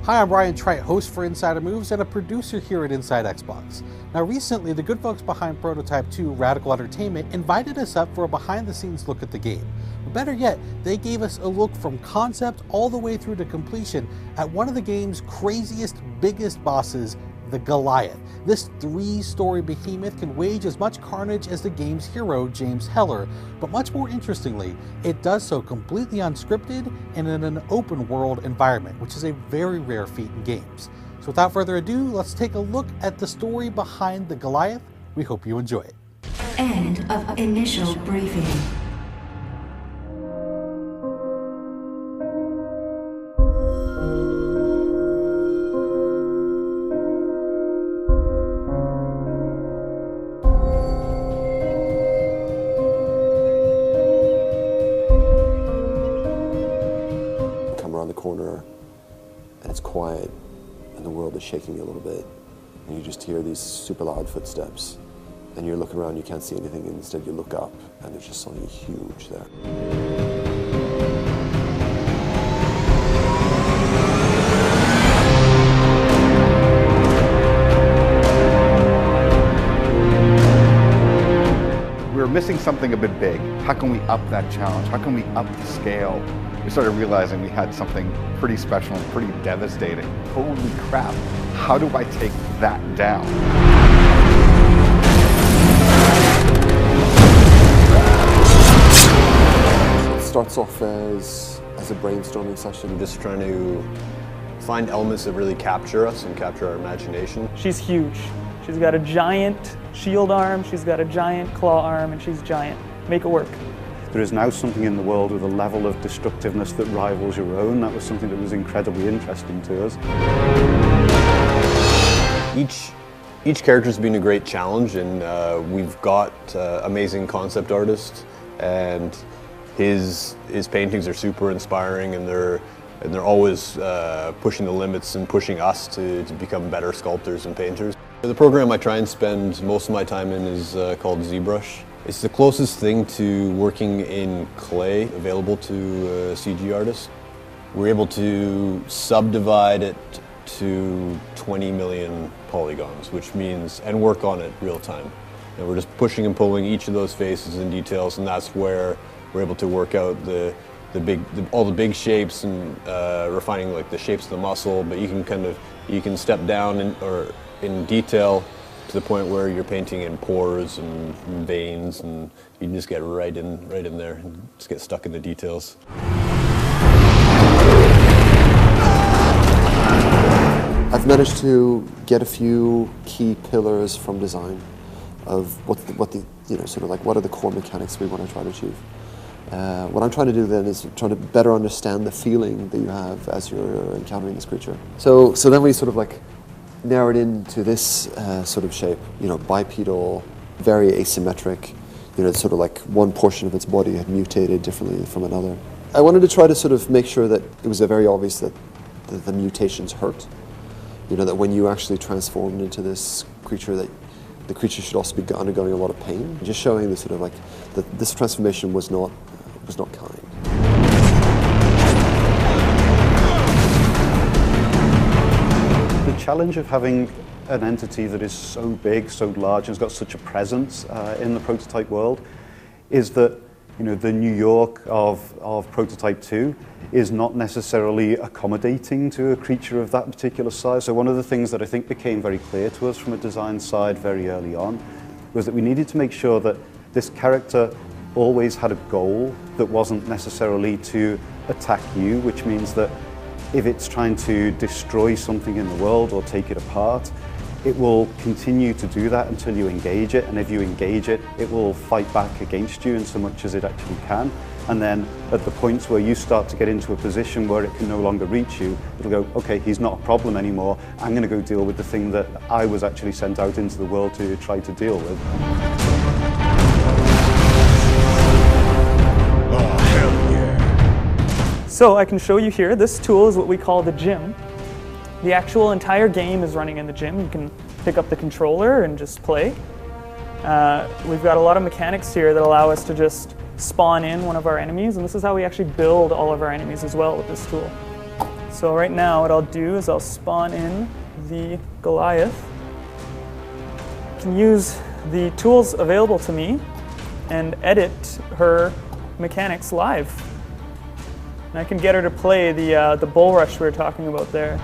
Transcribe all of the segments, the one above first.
Hi, I'm Ryan Trite, host for Insider Moves and a producer here at Inside Xbox. Now recently, the good folks behind Prototype 2, Radical Entertainment, invited us up for a behind-the-scenes look at the game. But better yet, they gave us a look from concept all the way through to completion at one of the game's craziest, biggest bosses, the Goliath. This 3-story behemoth can wage as much carnage as the game's hero, James Heller, but much more interestingly, it does so completely unscripted and in an open world environment, which is a very rare feat in games. So without further ado, let's take a look at the story behind the Goliath. We hope you enjoy it. End of initial briefing. Corner and it's quiet and the world is shaking a little bit and you just hear these super loud footsteps and you're looking around, you can't see anything, and instead you look up and there's just something huge there. We were missing something a bit big. How can we up that challenge? How can we up the scale? We started realizing we had something pretty special and pretty devastating. Holy crap, how do I take that down? It starts off as a brainstorming session, just trying to find elements that really capture us and capture our imagination. She's huge. She's got a giant shield arm, she's got a giant claw arm, and she's giant. Make it work. There is now something in the world with a level of destructiveness that rivals your own. That was something that was incredibly interesting to us. Each character's been a great challenge, and we've got amazing concept artists, and his paintings are super inspiring, and they're always pushing the limits and pushing us to become better sculptors and painters. The program I try and spend most of my time in is called ZBrush. It's the closest thing to working in clay available to a CG artist. We're able to subdivide it to 20 million polygons, which means, and work on it real time. And we're just pushing and pulling each of those faces and details, and that's where we're able to work out all the big shapes and refining like the shapes of the muscle. But you can step down in detail to the point where you're painting in pores and veins, and you can just get right in there and just get stuck in the details. I've managed to get a few key pillars from design of what are the core mechanics we want to try to achieve. What I'm trying to do then is trying to better understand the feeling that you have as you're encountering this creature. So then we sort of like narrowed into this sort of shape, bipedal, very asymmetric, sort of like one portion of its body had mutated differently from another. I wanted to try to sort of make sure that it was very obvious that the mutations hurt. That when you actually transformed into this creature, that the creature should also be undergoing a lot of pain. Just showing the sort of like that this transformation was not kind. The challenge of having an entity that is so big, so large, and has got such a presence in the prototype world is that the New York of Prototype 2 is not necessarily accommodating to a creature of that particular size. So one of the things that I think became very clear to us from a design side very early on was that we needed to make sure that this character always had a goal that wasn't necessarily to attack you, which means that if it's trying to destroy something in the world or take it apart, it will continue to do that until you engage it, and if you engage it, it will fight back against you in so much as it actually can. And then at the points where you start to get into a position where it can no longer reach you, it'll go, okay, he's not a problem anymore, I'm going to go deal with the thing that I was actually sent out into the world to try to deal with. So I can show you here, this tool is what we call the gym. The actual entire game is running in the gym. You can pick up the controller and just play. We've got a lot of mechanics here that allow us to just spawn in one of our enemies, and this is how we actually build all of our enemies as well with this tool. So right now what I'll do is I'll spawn in the Goliath. I can use the tools available to me and edit her mechanics live. And I can get her to play the bull rush we were talking about there.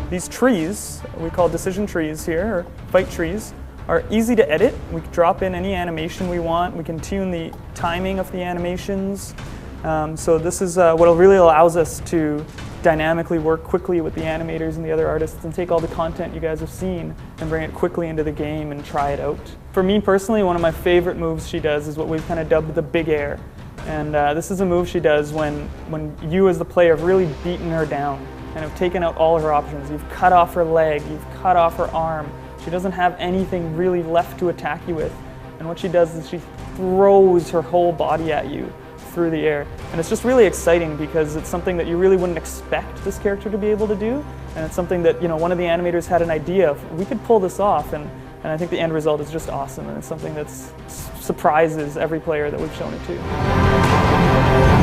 These trees, we call decision trees here, or fight trees, are easy to edit. We can drop in any animation we want. We can tune the timing of the animations. So this is what really allows us to dynamically work quickly with the animators and the other artists and take all the content you guys have seen and bring it quickly into the game and try it out. For me personally, one of my favorite moves she does is what we've kind of dubbed the big air. And this is a move she does when you as the player have really beaten her down and have taken out all of her options. You've cut off her leg, you've cut off her arm. She doesn't have anything really left to attack you with. And what she does is she throws her whole body at you through the air. And it's just really exciting because it's something that you really wouldn't expect this character to be able to do. And it's something that, one of the animators had an idea of, we could pull this off. And I think the end result is just awesome. And it's something that surprises every player that we've shown it to.